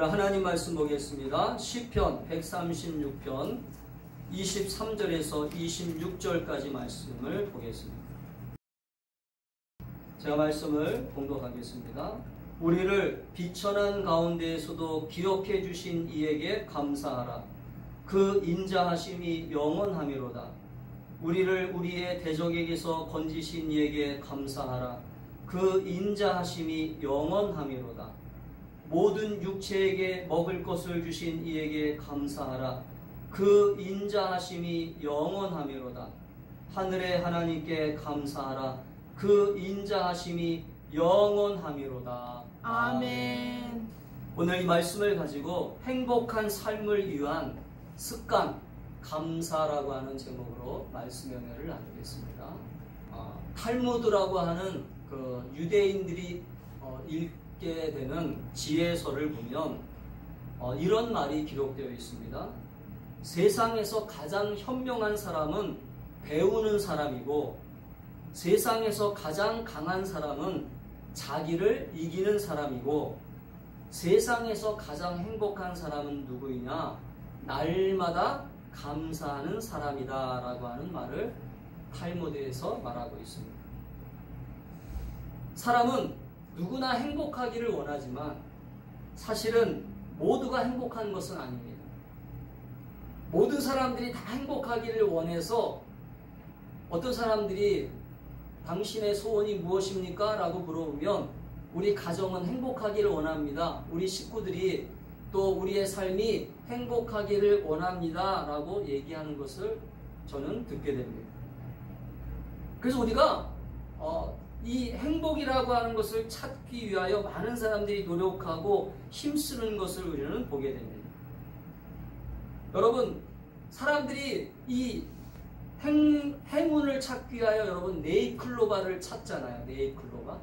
오늘 하나님 말씀 보겠습니다. 시편 136편 23절에서 26절까지 말씀을 보겠습니다. 제가 말씀을 봉독하겠습니다. 우리를 비천한 가운데에서도 기억해 주신 이에게 감사하라. 그 인자하심이 영원하미로다. 우리를 우리의 대적에게서 건지신 이에게 감사하라. 그 인자하심이 영원하미로다. 모든 육체에게 먹을 것을 주신 이에게 감사하라. 그 인자하심이 영원하미로다. 하늘의 하나님께 감사하라. 그 인자하심이 영원하미로다. 아멘. 오늘 이 말씀을 가지고 행복한 삶을 위한 습관, 감사라고 하는 제목으로 말씀 연회를 나누겠습니다. 탈무드라고 하는 그 유대인들이 읽게 되는 지혜서를 보면 이런 말이 기록되어 있습니다. 세상에서 가장 현명한 사람은 배우는 사람이고, 세상에서 가장 강한 사람은 자기를 이기는 사람이고, 세상에서 가장 행복한 사람은 누구이냐? 날마다 감사하는 사람이다 라고 하는 말을 탈무드에서 말하고 있습니다. 사람은 누구나 행복하기를 원하지만 사실은 모두가 행복한 것은 아닙니다. 모든 사람들이 다 행복하기를 원해서 어떤 사람들이 당신의 소원이 무엇입니까? 라고 물어보면 우리 가정은 행복하기를 원합니다. 우리 식구들이 또 우리의 삶이 행복하기를 원합니다. 라고 얘기하는 것을 저는 듣게 됩니다. 그래서 우리가 이 행복이라고 하는 것을 찾기 위하여 많은 사람들이 노력하고 힘쓰는 것을 우리는 보게 됩니다. 여러분, 사람들이 이 행운을 찾기 위하여 여러분 네잎클로바를 찾잖아요. 네잎클로바.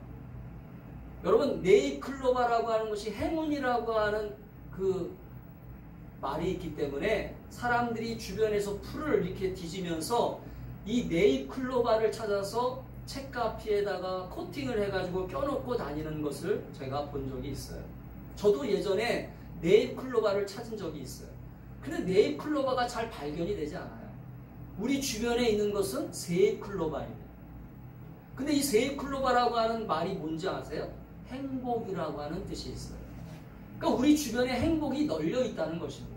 여러분, 네잎클로바라고 하는 것이 행운이라고 하는 그 말이 있기 때문에 사람들이 주변에서 풀을 이렇게 뒤지면서 이 네잎클로바를 찾아서 책가피에다가 코팅을 해가지고 껴놓고 다니는 것을 제가 본 적이 있어요. 저도 예전에 네잎클로바를 찾은 적이 있어요. 근데 네잎클로바가 잘 발견이 되지 않아요. 우리 주변에 있는 것은 세잎클로바입니다. 근데 이 세잎클로바라고 하는 말이 뭔지 아세요? 행복이라고 하는 뜻이 있어요. 그러니까 우리 주변에 행복이 널려 있다는 것입니다.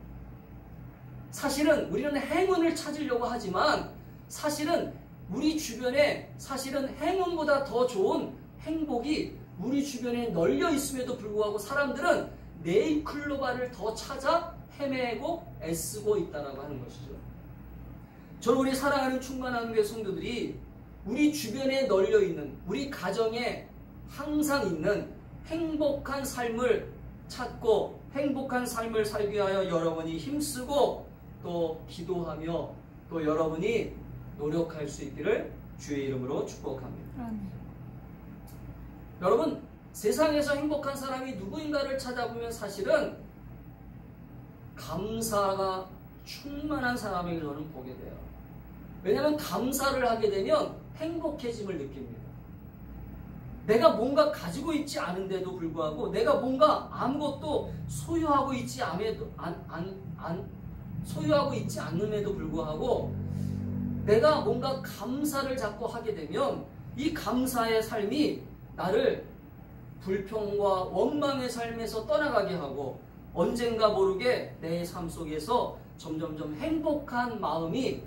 사실은 우리는 행운을 찾으려고 하지만 사실은 우리 주변에 사실은 행운보다 더 좋은 행복이 우리 주변에 널려 있음에도 불구하고 사람들은 네잎클로바를 더 찾아 헤매고 애쓰고 있다라고 하는 것이죠. 저는 우리 사랑하는 충만한 교회 성도들이 우리 주변에 널려 있는, 우리 가정에 항상 있는 행복한 삶을 찾고 행복한 삶을 살기 위하여 여러분이 힘쓰고 또 기도하며 또 여러분이 노력할 수 있기를 주의 이름으로 축복합니다. 여러분, 세상에서 행복한 사람이 누구인가를 찾아보면 사실은 감사가 충만한 사람에게 저는 보게 돼요. 왜냐하면 감사를 하게 되면 행복해짐을 느낍니다. 내가 뭔가 가지고 있지 않은데도 불구하고, 내가 뭔가 아무것도 소유하고 있지 않음에도 불구하고 내가 뭔가 감사를 자꾸 하게 되면 이 감사의 삶이 나를 불평과 원망의 삶에서 떠나가게 하고 언젠가 모르게 내 삶 속에서 점점점 행복한 마음이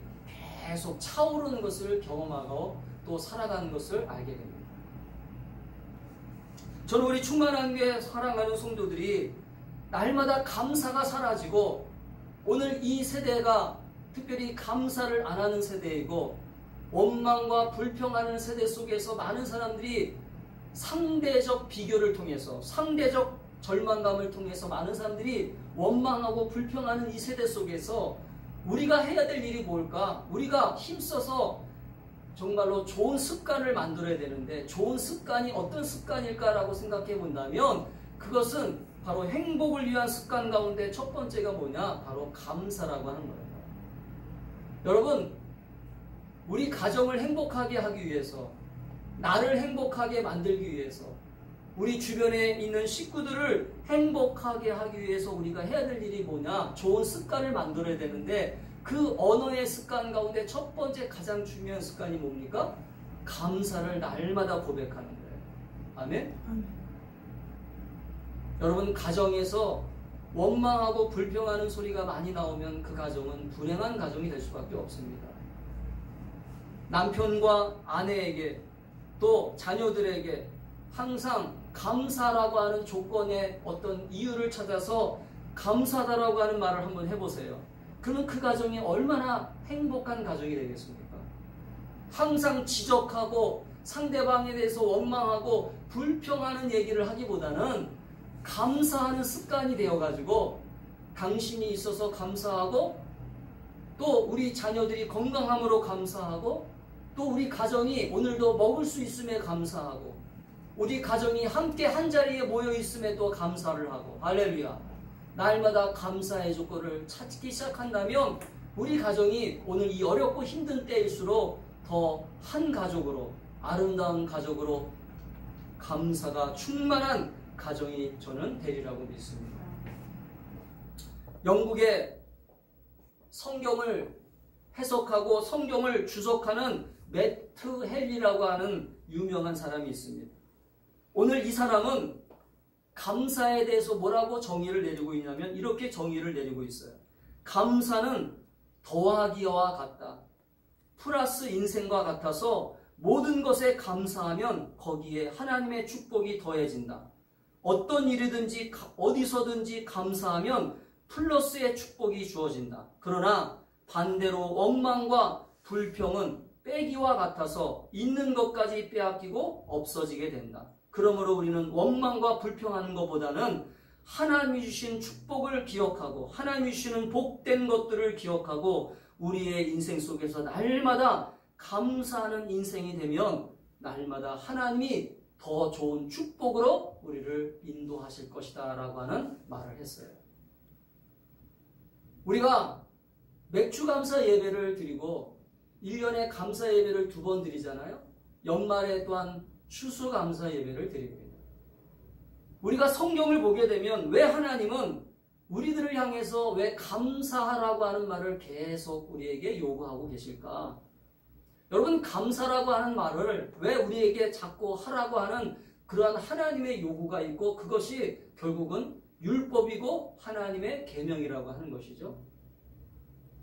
계속 차오르는 것을 경험하고 또 살아가는 것을 알게 됩니다. 저는 우리 충만한 교회 사랑하는 성도들이 날마다 감사가 사라지고 오늘 이 세대가 특별히 감사를 안 하는 세대이고 원망과 불평하는 세대 속에서 많은 사람들이 상대적 비교를 통해서 상대적 절망감을 통해서 많은 사람들이 원망하고 불평하는 이 세대 속에서 우리가 해야 될 일이 뭘까? 우리가 힘써서 정말로 좋은 습관을 만들어야 되는데 좋은 습관이 어떤 습관일까라고 생각해 본다면 그것은 바로 행복을 위한 습관 가운데 첫 번째가 뭐냐? 바로 감사라고 하는 거예요. 여러분, 우리 가정을 행복하게 하기 위해서, 나를 행복하게 만들기 위해서, 우리 주변에 있는 식구들을 행복하게 하기 위해서 우리가 해야 될 일이 뭐냐? 좋은 습관을 만들어야 되는데 그 언어의 습관 가운데 첫 번째 가장 중요한 습관이 뭡니까? 감사를 날마다 고백하는 거예요. 아멘? 여러분, 가정에서 원망하고 불평하는 소리가 많이 나오면 그 가정은 불행한 가정이 될 수밖에 없습니다. 남편과 아내에게 또 자녀들에게 항상 감사라고 하는 조건의 어떤 이유를 찾아서 감사하다라고 하는 말을 한번 해보세요. 그러면 그 가정이 얼마나 행복한 가정이 되겠습니까? 항상 지적하고 상대방에 대해서 원망하고 불평하는 얘기를 하기보다는 감사하는 습관이 되어가지고 당신이 있어서 감사하고 또 우리 자녀들이 건강함으로 감사하고 또 우리 가정이 오늘도 먹을 수 있음에 감사하고 우리 가정이 함께 한자리에 모여 있음에도 감사를 하고 할렐루야. 날마다 감사의 조건을 찾기 시작한다면 우리 가정이 오늘 이 어렵고 힘든 때일수록 더 한 가족으로 아름다운 가족으로 감사가 충만한 가정이 저는 되리라고 믿습니다. 영국의 성경을 해석하고 성경을 주석하는 매트 헨리라고 하는 유명한 사람이 있습니다. 오늘 이 사람은 감사에 대해서 뭐라고 정의를 내리고 있냐면 이렇게 정의를 내리고 있어요. 감사는 더하기와 같다. 플러스 인생과 같아서 모든 것에 감사하면 거기에 하나님의 축복이 더해진다. 어떤 일이든지 어디서든지 감사하면 플러스의 축복이 주어진다. 그러나 반대로 원망과 불평은 빼기와 같아서 있는 것까지 빼앗기고 없어지게 된다. 그러므로 우리는 원망과 불평하는 것보다는 하나님이 주신 축복을 기억하고 하나님이 주시는 복된 것들을 기억하고 우리의 인생 속에서 날마다 감사하는 인생이 되면 날마다 하나님이 더 좋은 축복으로 우리를 인도하실 것이다 라고 하는 말을 했어요. 우리가 맥주감사 예배를 드리고 1년에 감사 예배를 2번 드리잖아요. 연말에 또한 추수감사 예배를 드립니다. 우리가 성경을 보게 되면 왜 하나님은 우리들을 향해서 왜 감사하라고 하는 말을 계속 우리에게 요구하고 계실까? 여러분, 감사라고 하는 말을 왜 우리에게 자꾸 하라고 하는 그러한 하나님의 요구가 있고 그것이 결국은 율법이고 하나님의 계명이라고 하는 것이죠.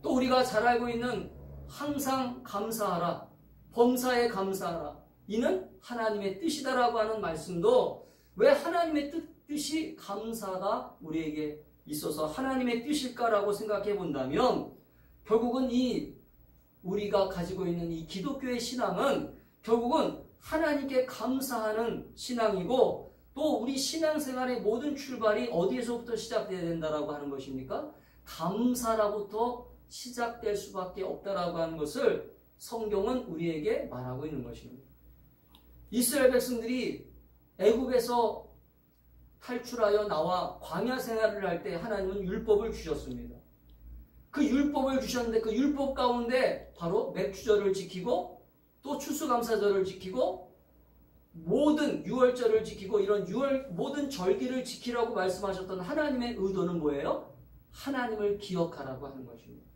또 우리가 잘 알고 있는 항상 감사하라, 범사에 감사하라, 이는 하나님의 뜻이다라고 하는 말씀도 왜 하나님의 뜻이 감사가 우리에게 있어서 하나님의 뜻일까라고 생각해 본다면 결국은 이 우리가 가지고 있는 이 기독교의 신앙은 결국은 하나님께 감사하는 신앙이고 또 우리 신앙생활의 모든 출발이 어디에서부터 시작돼야 된다라고 하는 것입니까? 감사라부터 시작될 수밖에 없다라고 하는 것을 성경은 우리에게 말하고 있는 것입니다. 이스라엘 백성들이 애국에서 탈출하여 나와 광야 생활을 할 때 하나님은 율법을 주셨습니다. 그 율법을 주셨는데 그 율법 가운데 바로 맥주절을 지키고 또 추수감사절을 지키고 모든 유월절을 지키고 이런 모든 절기를 지키라고 말씀하셨던 하나님의 의도는 뭐예요? 하나님을 기억하라고 하는 것입니다.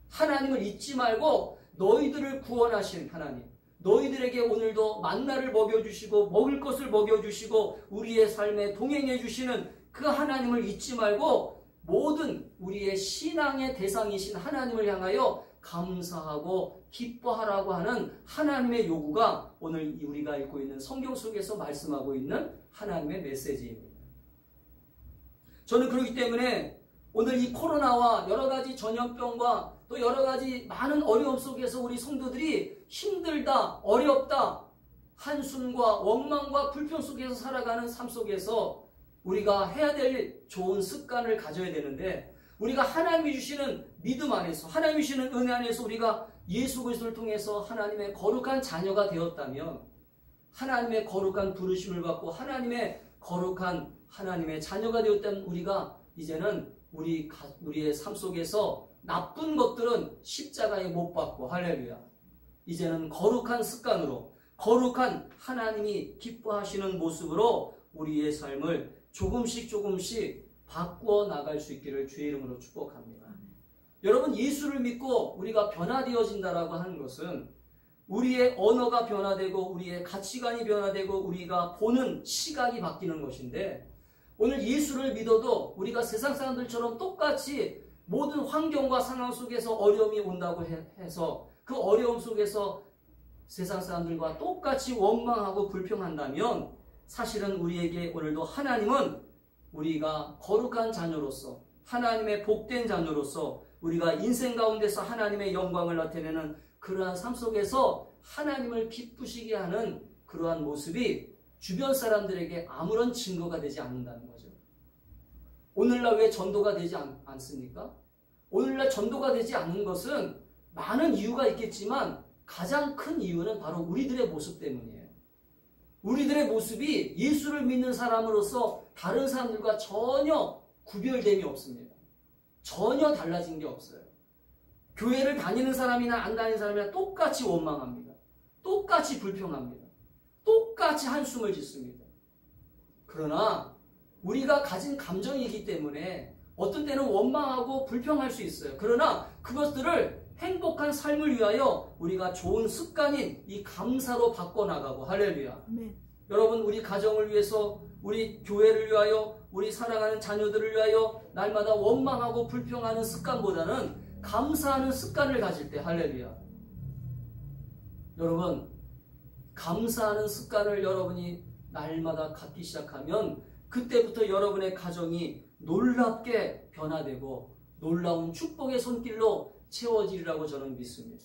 하나님을 잊지 말고 너희들을 구원하신 하나님, 너희들에게 오늘도 만나를 먹여주시고 먹을 것을 먹여주시고 우리의 삶에 동행해 주시는 그 하나님을 잊지 말고 모든 우리의 신앙의 대상이신 하나님을 향하여 감사하고 기뻐하라고 하는 하나님의 요구가 오늘 우리가 읽고 있는 성경 속에서 말씀하고 있는 하나님의 메시지입니다. 저는 그렇기 때문에 오늘 이 코로나와 여러 가지 전염병과 또 여러 가지 많은 어려움 속에서 우리 성도들이 힘들다, 어렵다, 한숨과 원망과 불평 속에서 살아가는 삶 속에서 우리가 해야 될 좋은 습관을 가져야 되는데 우리가 하나님이 주시는 믿음 안에서 하나님이 주시는 은혜 안에서 우리가 예수 그리스도를 통해서 하나님의 거룩한 자녀가 되었다면 하나님의 거룩한 부르심을 받고 하나님의 거룩한 하나님의 자녀가 되었다면 우리가 이제는 우리의 삶 속에서 나쁜 것들은 십자가에 못 박고 할렐루야. 이제는 거룩한 습관으로 거룩한 하나님이 기뻐하시는 모습으로 우리의 삶을 조금씩 바꾸어 나갈 수 있기를 주의 이름으로 축복합니다. 여러분, 예수를 믿고 우리가 변화되어진다라고 하는 것은 우리의 언어가 변화되고 우리의 가치관이 변화되고 우리가 보는 시각이 바뀌는 것인데, 오늘 예수를 믿어도 우리가 세상 사람들처럼 똑같이 모든 환경과 상황 속에서 어려움이 온다고 해서 그 어려움 속에서 세상 사람들과 똑같이 원망하고 불평한다면, 사실은 우리에게 오늘도 하나님은 우리가 거룩한 자녀로서, 하나님의 복된 자녀로서 우리가 인생 가운데서 하나님의 영광을 나타내는 그러한 삶 속에서 하나님을 기쁘시게 하는 그러한 모습이 주변 사람들에게 아무런 증거가 되지 않는다는 거죠. 오늘날 왜 전도가 되지 않습니까? 오늘날 전도가 되지 않는 것은 많은 이유가 있겠지만 가장 큰 이유는 바로 우리들의 모습 때문이에요. 우리들의 모습이 예수를 믿는 사람으로서 다른 사람들과 전혀 구별됨이 없습니다. 전혀 달라진 게 없어요. 교회를 다니는 사람이나 안 다니는 사람이나 똑같이 원망합니다. 똑같이 불평합니다. 똑같이 한숨을 짓습니다. 그러나 우리가 가진 감정이기 때문에 어떤 때는 원망하고 불평할 수 있어요. 그러나 그것들을 행복한 삶을 위하여 우리가 좋은 습관인 이 감사로 바꿔나가고, 할렐루야. 네. 여러분, 우리 가정을 위해서, 우리 교회를 위하여, 우리 사랑하는 자녀들을 위하여 날마다 원망하고 불평하는 습관보다는 감사하는 습관을 가질 때, 할렐루야. 여러분, 감사하는 습관을 여러분이 날마다 갖기 시작하면 그때부터 여러분의 가정이 놀랍게 변화되고 놀라운 축복의 손길로 채워지리라고 저는 믿습니다.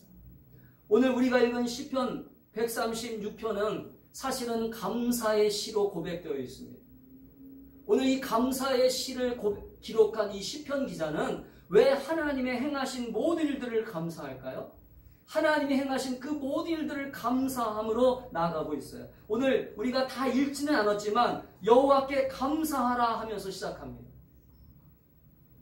오늘 우리가 읽은 시편 136편은 사실은 감사의 시로 고백되어 있습니다. 오늘 이 감사의 시를 기록한 이 시편 기자는 왜 하나님의 행하신 모든 일들을 감사할까요? 하나님이 행하신 그 모든 일들을 감사함으로 나아가고 있어요. 오늘 우리가 다 읽지는 않았지만 여호와께 감사하라 하면서 시작합니다.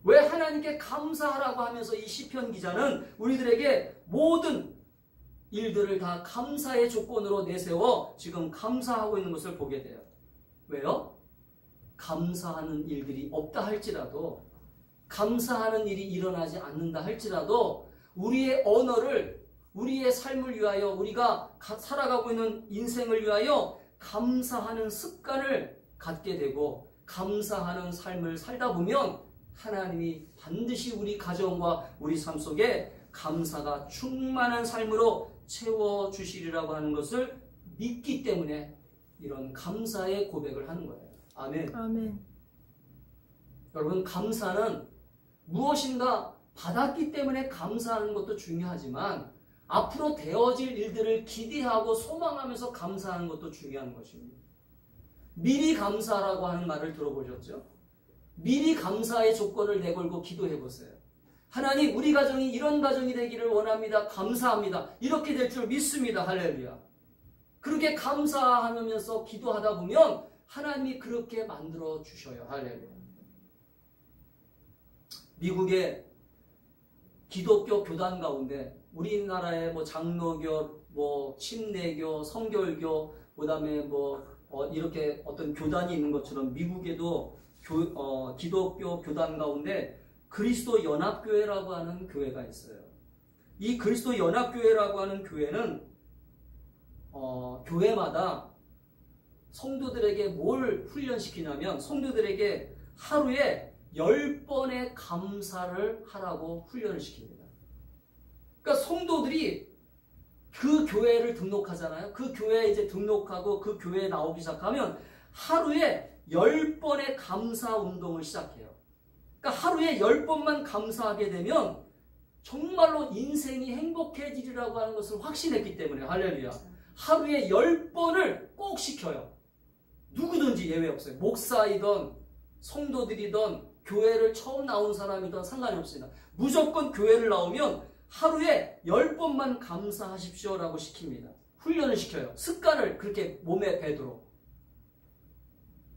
왜 하나님께 감사하라고 하면서 이 시편 기자는 우리들에게 모든 일들을 다 감사의 조건으로 내세워 지금 감사하고 있는 것을 보게 돼요. 왜요? 감사하는 일들이 없다 할지라도, 감사하는 일이 일어나지 않는다 할지라도 우리의 언어를, 우리의 삶을 위하여, 우리가 살아가고 있는 인생을 위하여 감사하는 습관을 갖게 되고 감사하는 삶을 살다 보면 하나님이 반드시 우리 가정과 우리 삶 속에 감사가 충만한 삶으로 채워주시리라고 하는 것을 믿기 때문에 이런 감사의 고백을 하는 거예요. 아멘. 아멘. 여러분, 감사는 무엇인가 받았기 때문에 감사하는 것도 중요하지만 앞으로 되어질 일들을 기대하고 소망하면서 감사하는 것도 중요한 것입니다. 미리 감사라고 하는 말을 들어보셨죠? 미리 감사의 조건을 내걸고 기도해 보세요. 하나님, 우리 가정이 이런 가정이 되기를 원합니다. 감사합니다. 이렇게 될 줄 믿습니다. 할렐루야. 그렇게 감사하면서 기도하다 보면 하나님이 그렇게 만들어 주셔요. 할렐루야. 미국의 기독교 교단 가운데 우리나라의 장로교, 침례교, 성결교, 그다음에 이렇게 어떤 교단이 있는 것처럼 미국에도 기독교 교단 가운데 그리스도 연합교회라고 하는 교회가 있어요. 이 그리스도 연합교회라고 하는 교회는 교회마다 성도들에게 뭘 훈련시키냐면 성도들에게 하루에 10번의 감사를 하라고 훈련을 시킵니다. 그러니까 성도들이 그 교회를 등록하잖아요. 그 교회에 이제 등록하고 그 교회에 나오기 시작하면 하루에 10번의 감사 운동을 시작해요. 그러니까 하루에 10번만 감사하게 되면 정말로 인생이 행복해지리라고 하는 것을 확신했기 때문에, 할렐루야. 하루에 10번을 꼭 시켜요. 누구든지 예외 없어요. 목사이든 성도들이든 교회를 처음 나온 사람이든 상관이 없습니다. 무조건 교회를 나오면 하루에 10번만 감사하십시오라고 시킵니다. 훈련을 시켜요. 습관을 그렇게 몸에 배도록.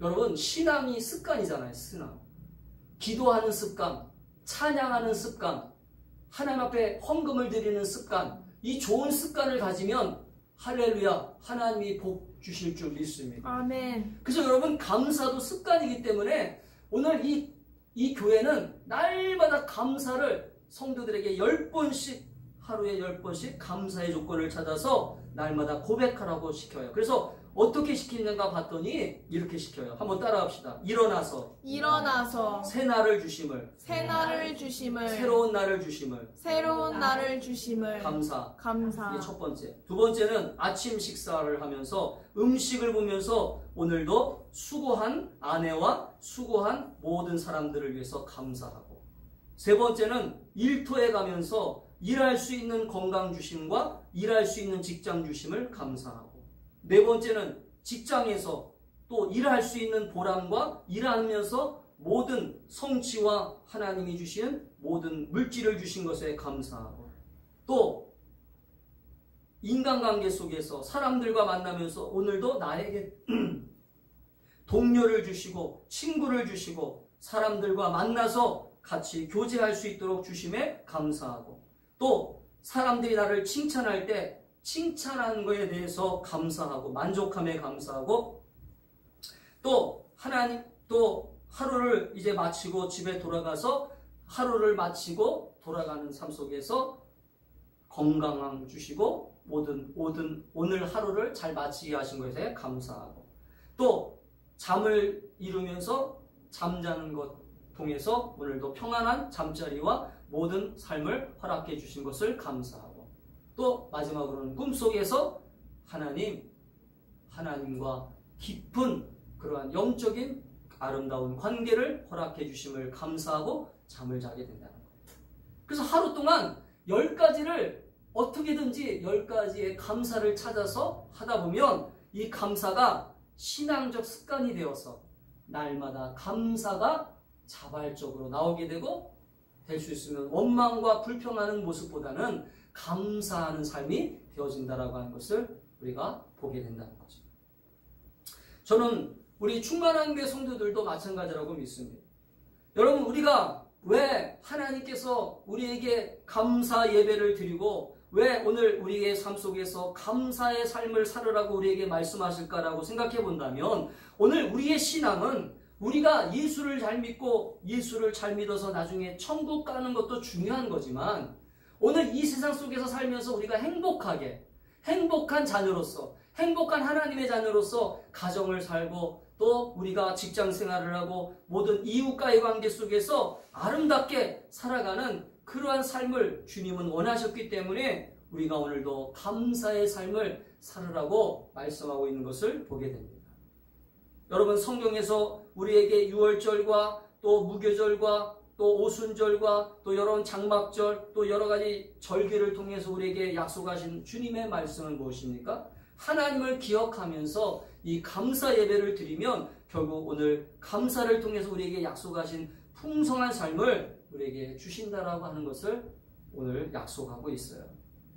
여러분, 신앙이 습관이잖아요. 신앙. 기도하는 습관, 찬양하는 습관, 하나님 앞에 헌금을 드리는 습관, 이 좋은 습관을 가지면 할렐루야, 하나님이 복 주실 줄 믿습니다. 아멘. 그래서 여러분 감사도 습관이기 때문에 오늘 이 교회는 날마다 감사를 성도들에게 10번씩 하루에 10번씩 감사의 조건을 찾아서 날마다 고백하라고 시켜요. 그래서 어떻게 시키는가 봤더니 이렇게 시켜요. 한번 따라합시다. 일어나서 새날을 주심을 새로운 날을 주심을 감사. 이게 첫 번째. 두 번째는 아침 식사를 하면서 음식을 보면서 오늘도 수고한 아내와 수고한 모든 사람들을 위해서 감사하고, 세 번째는 일터에 가면서 일할 수 있는 건강 주심과 일할 수 있는 직장 주심을 감사하고, 네 번째는 직장에서 또 일할 수 있는 보람과 일하면서 모든 성취와 하나님이 주신 모든 물질을 주신 것에 감사하고, 또 인간관계 속에서 사람들과 만나면서 오늘도 나에게 동료를 주시고 친구를 주시고 사람들과 만나서 같이 교제할 수 있도록 주심에 감사하고, 또 사람들이 나를 칭찬할 때 칭찬한 것에 대해서 감사하고 만족함에 감사하고, 또 하루를 이제 마치고 집에 돌아가서 하루를 마치고 돌아가는 삶 속에서 건강함 주시고 모든 오늘 하루를 잘 마치게 하신 것에 감사하고, 또 잠을 이루면서 잠자는 것 통해서 오늘도 평안한 잠자리와 모든 삶을 허락해 주신 것을 감사하고, 또 마지막으로는 꿈속에서 하나님과 깊은 그러한 영적인 아름다운 관계를 허락해 주심을 감사하고 잠을 자게 된다는 거예요. 그래서 하루 동안 10가지를 어떻게든지 10가지의 감사를 찾아서 하다 보면 이 감사가 신앙적 습관이 되어서 날마다 감사가 자발적으로 나오게 되고, 될 수 있으면 원망과 불평하는 모습보다는 감사하는 삶이 되어진다라고 하는 것을 우리가 보게 된다는 거죠. 저는 우리 충만한 교회 성도들도 마찬가지라고 믿습니다. 여러분, 우리가 왜 하나님께서 우리에게 감사 예배를 드리고 왜 오늘 우리의 삶 속에서 감사의 삶을 살으라고 우리에게 말씀하실까라고 생각해 본다면, 오늘 우리의 신앙은 우리가 예수를 잘 믿고 예수를 잘 믿어서 나중에 천국 가는 것도 중요한 거지만, 오늘 이 세상 속에서 살면서 우리가 행복한 자녀로서, 행복한 하나님의 자녀로서 가정을 살고, 또 우리가 직장 생활을 하고 모든 이웃과의 관계 속에서 아름답게 살아가는 그러한 삶을 주님은 원하셨기 때문에 우리가 오늘도 감사의 삶을 살으라고 말씀하고 있는 것을 보게 됩니다. 여러분, 성경에서 우리에게 유월절과 또 무교절과 또 오순절과 또 여러 장막절 또 여러 가지 절기를 통해서 우리에게 약속하신 주님의 말씀은 무엇입니까? 하나님을 기억하면서 이 감사 예배를 드리면 결국 오늘 감사를 통해서 우리에게 약속하신 풍성한 삶을 우리에게 주신다라고 하는 것을 오늘 약속하고 있어요.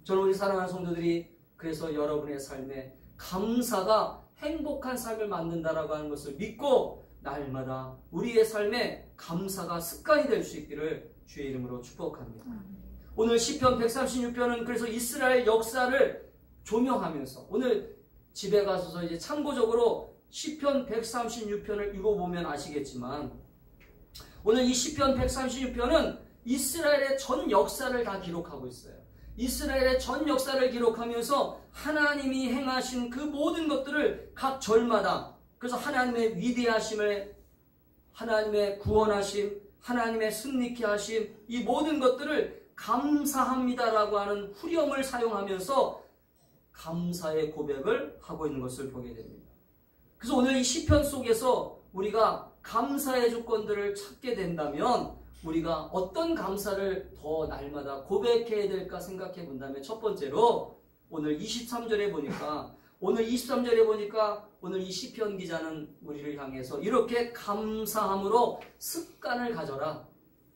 저는 우리 사랑하는 성도들이 그래서 여러분의 삶에 감사가 행복한 삶을 만든다라고 하는 것을 믿고 날마다 우리의 삶에 감사가 습관이 될 수 있기를 주의 이름으로 축복합니다. 오늘 시편 136편은 그래서 이스라엘 역사를 조명하면서, 오늘 집에 가셔서 이제 참고적으로 시편 136편을 읽어보면 아시겠지만, 오늘 이 시편 136편은 이스라엘의 전 역사를 다 기록하고 있어요. 이스라엘의 전 역사를 기록하면서 하나님이 행하신 그 모든 것들을 각 절마다, 그래서 하나님의 위대하심을, 하나님의 구원하심, 하나님의 승리케 하심, 이 모든 것들을 감사합니다라고 하는 후렴을 사용하면서 감사의 고백을 하고 있는 것을 보게 됩니다. 그래서 오늘 이 시편 속에서 우리가 감사의 조건들을 찾게 된다면 우리가 어떤 감사를 더 날마다 고백해야 될까 생각해 본다면, 첫 번째로 오늘 23절에 보니까 오늘 이 시편 기자는 우리를 향해서 이렇게 감사함으로 습관을 가져라,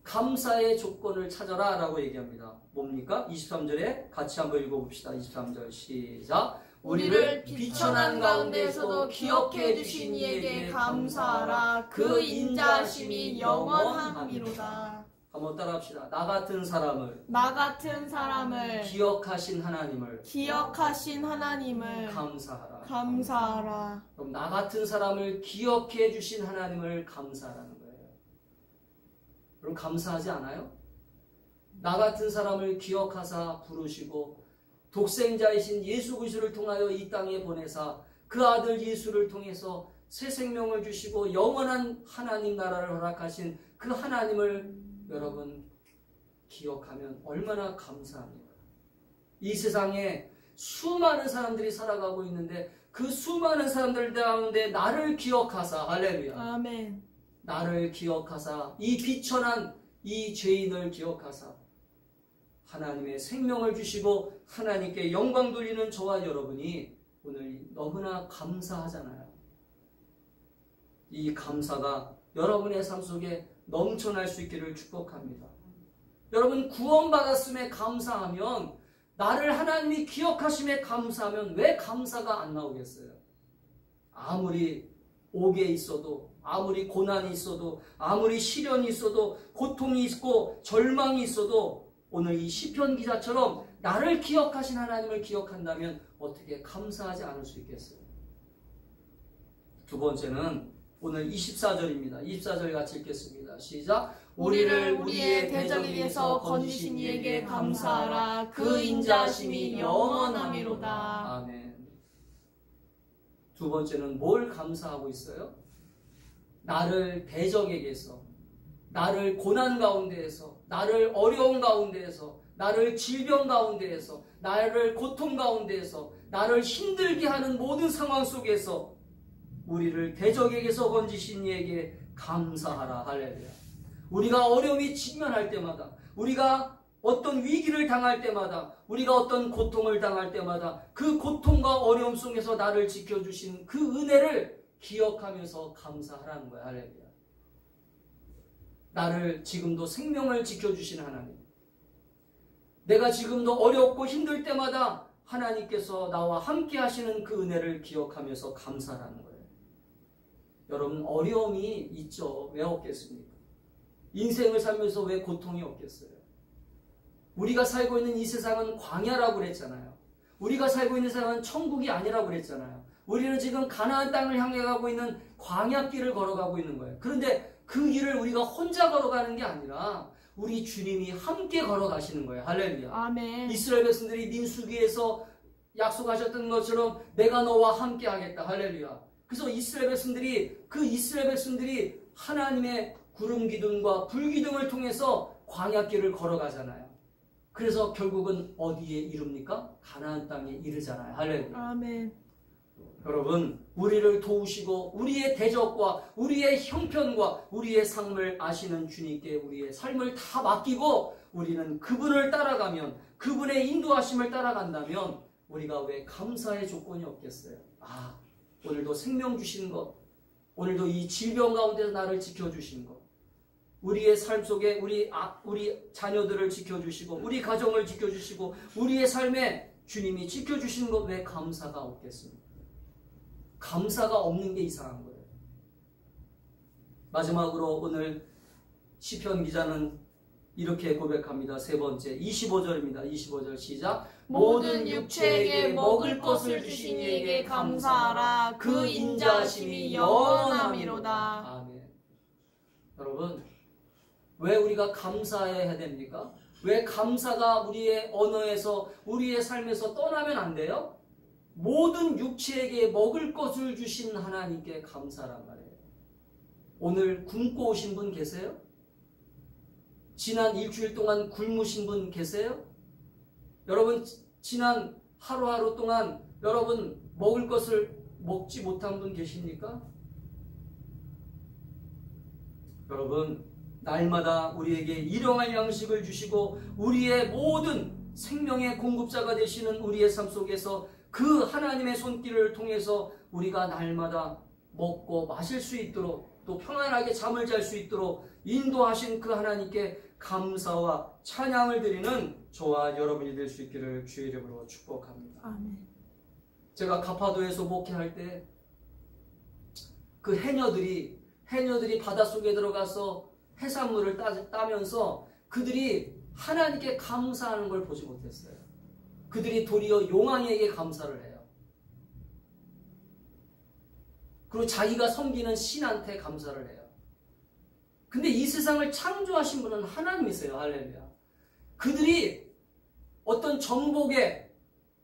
감사의 조건을 찾아라 라고 얘기합니다. 뭡니까? 23절에 같이 한번 읽어봅시다. 23절 시작. 우리를 비천한 가운데에서도 기억해 주신 이에게 감사하라. 그 인자하심이 영원함이로다. 한번 따라합시다. 나 같은 사람을 기억하신 하나님을 감사하라. 감사하라. 그럼 나 같은 사람을 기억해 주신 하나님을 감사하라는 거예요. 그럼 감사하지 않아요? 나 같은 사람을 기억하사 부르시고 독생자이신 예수 그리스도를 통하여 이 땅에 보내사 그 아들 예수를 통해서 새 생명을 주시고 영원한 하나님 나라를 허락하신 그 하나님을 여러분 기억하면 얼마나 감사합니까? 이 세상에 수많은 사람들이 살아가고 있는데 그 수많은 사람들 가운데 나를 기억하사, 할렐루야, 아멘. 나를 기억하사 이 비천한 이 죄인을 기억하사 하나님의 생명을 주시고 하나님께 영광 돌리는 저와 여러분이 오늘 너무나 감사하잖아요. 이 감사가 여러분의 삶 속에 넘쳐날 수 있기를 축복합니다. 여러분 구원받았음에 감사하면, 나를 하나님이 기억하심에 감사하면 왜 감사가 안 나오겠어요? 아무리 옥에 있어도, 아무리 고난이 있어도, 아무리 시련이 있어도, 고통이 있고 절망이 있어도 오늘 이 시편 기자처럼 나를 기억하신 하나님을 기억한다면 어떻게 감사하지 않을 수 있겠어요? 두 번째는 오늘 24절입니다. 24절 같이 읽겠습니다. 시작. 우리를 우리의 대적에게서 건지신 이에게 감사하라. 그 인자하심이 영원함이로다. 아멘. 두 번째는 뭘 감사하고 있어요? 나를 대적에게서, 나를 고난 가운데에서, 나를 어려운 가운데에서, 나를 질병 가운데에서, 나를 고통 가운데에서, 나를 힘들게 하는 모든 상황 속에서 우리를 대적에게서 건지신 이에게 감사하라. 할렐루야. 우리가 어려움이 직면할 때마다, 우리가 어떤 위기를 당할 때마다, 우리가 어떤 고통을 당할 때마다 그 고통과 어려움 속에서 나를 지켜주신 그 은혜를 기억하면서 감사하라는 거야. 할렐루야. 나를 지금도 생명을 지켜주신 하나님, 내가 지금도 어렵고 힘들 때마다 하나님께서 나와 함께 하시는 그 은혜를 기억하면서 감사하라는 거예요. 여러분 어려움이 있죠. 왜 없겠습니까? 인생을 살면서 왜 고통이 없겠어요? 우리가 살고 있는 이 세상은 광야라고 그랬잖아요. 우리가 살고 있는 세상은 천국이 아니라고 그랬잖아요. 우리는 지금 가나안 땅을 향해 가고 있는 광야길을 걸어가고 있는 거예요. 그런데 그 길을 우리가 혼자 걸어가는 게 아니라 우리 주님이 함께 걸어가시는 거예요. 할렐루야. 아멘. 이스라엘 백성들이 민수기에서 약속하셨던 것처럼 내가 너와 함께 하겠다. 할렐루야. 그래서 이스라엘 백성들이 하나님의 구름 기둥과 불 기둥을 통해서 광야길을 걸어가잖아요. 그래서 결국은 어디에 이릅니까? 가나안 땅에 이르잖아요. 할렐루야. 아멘. 여러분 우리를 도우시고 우리의 대적과 우리의 형편과 우리의 삶을 아시는 주님께 우리의 삶을 다 맡기고 우리는 그분을 따라가면, 그분의 인도하심을 따라간다면 우리가 왜 감사의 조건이 없겠어요? 아, 오늘도 생명 주신 것, 오늘도 이 질병 가운데서 나를 지켜주신 것, 우리의 삶 속에 우리 자녀들을 지켜주시고 우리 가정을 지켜주시고 우리의 삶에 주님이 지켜주신 것, 왜 감사가 없겠습니까? 감사가 없는 게 이상한 거예요. 마지막으로 오늘 시편 기자는 이렇게 고백합니다. 세 번째 25절입니다. 25절 시작. 모든 육체에게 먹을 것을 주신 이에게 감사하라. 그 인자하심이 영원함이로다. 아멘. 여러분 왜 우리가 감사해야 됩니까? 왜 감사가 우리의 언어에서, 우리의 삶에서 떠나면 안 돼요? 모든 육체에게 먹을 것을 주신 하나님께 감사란 말이에요. 오늘 굶고 오신 분 계세요? 지난 일주일 동안 굶으신 분 계세요? 여러분 지난 하루하루 동안 여러분 먹을 것을 먹지 못한 분 계십니까? 여러분 날마다 우리에게 일용할 양식을 주시고 우리의 모든 생명의 공급자가 되시는 우리의 삶 속에서 그 하나님의 손길을 통해서 우리가 날마다 먹고 마실 수 있도록, 또 평안하게 잠을 잘 수 있도록 인도하신 그 하나님께 감사와 찬양을 드리는 저와 여러분이 될 수 있기를 주의 이름으로 축복합니다. 아멘. 제가 가파도에서 목회할 때 그 해녀들이 바닷속에 들어가서 해산물을 따면서 그들이 하나님께 감사하는 걸 보지 못했어요. 그들이 도리어 용왕에게 감사를 해요. 그리고 자기가 섬기는 신한테 감사를 해요. 근데 이 세상을 창조하신 분은 하나님이세요. 할렐루야. 그들이 어떤 전복에,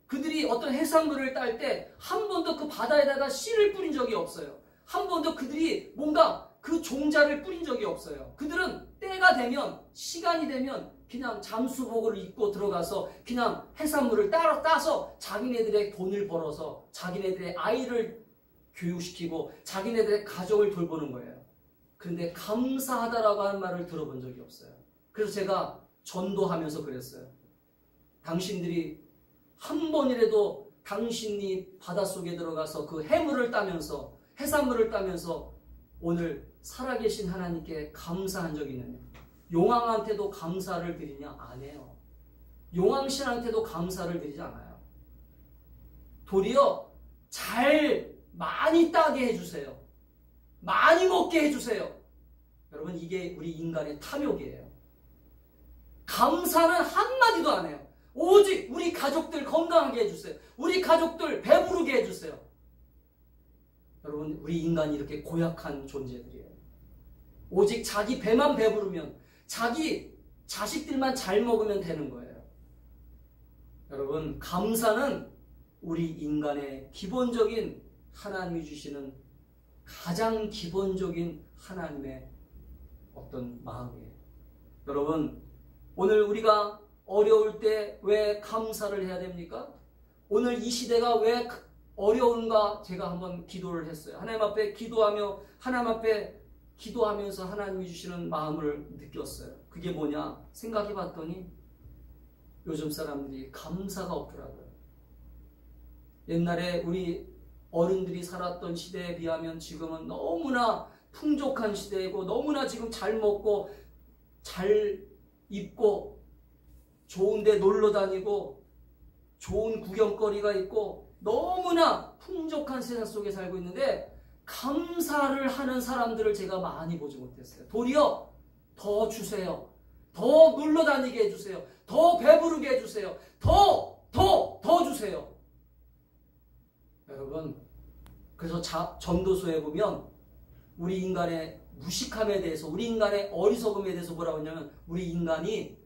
그들이 어떤 해산물을 딸 때 한 번도 그 바다에다가 씨를 뿌린 적이 없어요. 한 번도 그들이 뭔가 그 종자를 뿌린 적이 없어요. 그들은 때가 되면, 시간이 되면 그냥 잠수복을 입고 들어가서 그냥 해산물을 따서 자기네들의 돈을 벌어서 자기네들의 아이를 교육시키고 자기네들의 가족을 돌보는 거예요. 그런데 감사하다라고 하는 말을 들어본 적이 없어요. 그래서 제가 전도하면서 그랬어요. 당신들이 한 번이라도 당신이 바닷속에 들어가서 그 해물을 따면서, 해산물을 따면서 오늘 살아계신 하나님께 감사한 적이 있느냐? 용왕한테도 감사를 드리냐? 안 해요. 용왕신한테도 감사를 드리지 않아요. 도리어 많이 따게 해주세요. 많이 먹게 해주세요. 여러분, 이게 우리 인간의 탐욕이에요. 감사는 한마디도 안 해요. 오직 우리 가족들 건강하게 해주세요. 우리 가족들 배부르게 해주세요. 여러분, 우리 인간이 이렇게 고약한 존재들이에요. 오직 자기 배만 배부르면, 자기 자식들만 잘 먹으면 되는 거예요. 여러분, 감사는 우리 인간의 기본적인, 하나님이 주시는 가장 기본적인 하나님의 어떤 마음이에요. 여러분, 오늘 우리가 어려울 때 왜 감사를 해야 됩니까? 오늘 이 시대가 왜 어려운가 제가 한번 기도를 했어요. 하나님 앞에 기도하며, 하나님 앞에 기도하면서 하나님이 주시는 마음을 느꼈어요. 그게 뭐냐 생각해 봤더니 요즘 사람들이 감사가 없더라고요. 옛날에 우리 어른들이 살았던 시대에 비하면 지금은 너무나 풍족한 시대이고, 너무나 지금 잘 먹고 잘 입고 좋은 데 놀러 다니고 좋은 구경거리가 있고 너무나 풍족한 세상 속에 살고 있는데, 감사를 하는 사람들을 제가 많이 보지 못했어요. 도리어 더 주세요. 더 놀러 다니게 해주세요. 더 배부르게 해주세요. 더 주세요. 여러분, 그래서 전도서에 보면 우리 인간의 무식함에 대해서, 우리 인간의 어리석음에 대해서 뭐라고 하냐면, 우리 인간이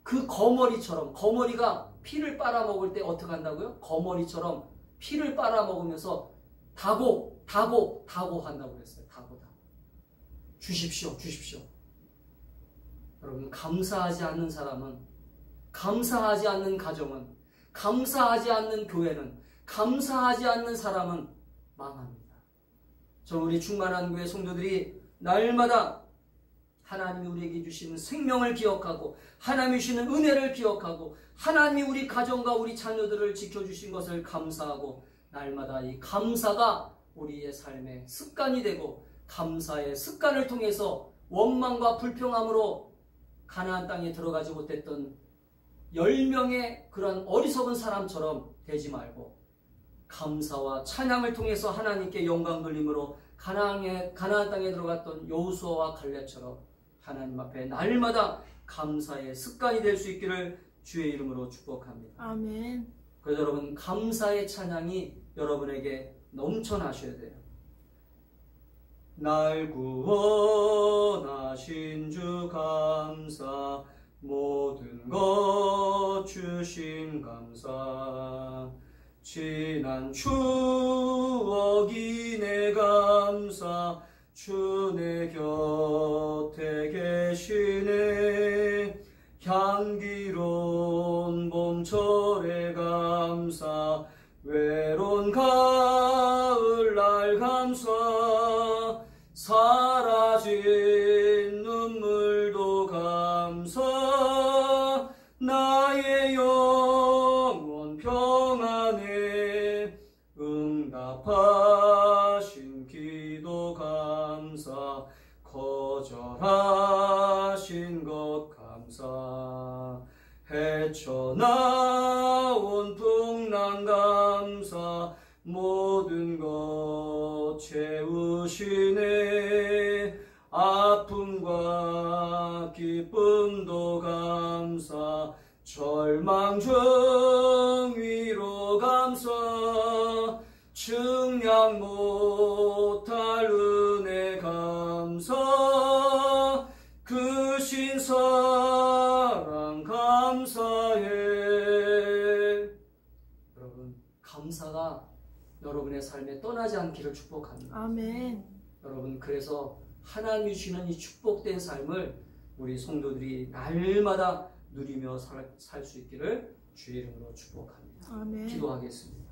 그 거머리가 피를 빨아먹을 때 어떻게 한다고요? 거머리처럼 피를 빨아먹으면서 다고 한다고 그랬어요. 다고. 주십시오. 여러분, 감사하지 않는 사람은, 감사하지 않는 가정은, 감사하지 않는 교회는, 감사하지 않는 사람은 망합니다. 저는 우리 충만한 교회 성도들이 날마다 하나님이 우리에게 주시는 생명을 기억하고, 하나님이 주시는 은혜를 기억하고, 하나님이 우리 가정과 우리 자녀들을 지켜주신 것을 감사하고, 날마다 이 감사가 우리의 삶의 습관이 되고, 감사의 습관을 통해서 원망과 불평함으로 가나안 땅에 들어가지 못했던 10명의 그런 어리석은 사람처럼 되지 말고, 감사와 찬양을 통해서 하나님께 영광 돌림으로 가나안 땅에 들어갔던 여호수아와 갈렙처럼 하나님 앞에 날마다 감사의 습관이 될 수 있기를 주의 이름으로 축복합니다. 아멘. 그래서 여러분, 감사의 찬양이 여러분에게 넘쳐나셔야 돼요. 날 구원하신 주 감사, 모든 것 주신 감사, 지난 추억이 내 감사, 주 내 곁에 계시네. 향기로운 봄철의 감사, 외로운 가을날 감사, 사라진 눈물도 감사, 나의 영혼 평안에 응답하신 기도 감사, 거절하신 것 감사, 헤쳐나온 풍랑 감사, 모든 것 채우시네. 아픔과 기쁨도 감사, 절망 중 위로 감사, 측량 못한 은혜가 여러분의 삶에 떠나지 않기를 축복합니다. 아멘. 여러분, 그래서 하나님이 주시는 이 축복된 삶을 우리 성도들이 날마다 누리며 살 수 있기를 주의 이름으로 축복합니다. 아멘. 기도하겠습니다.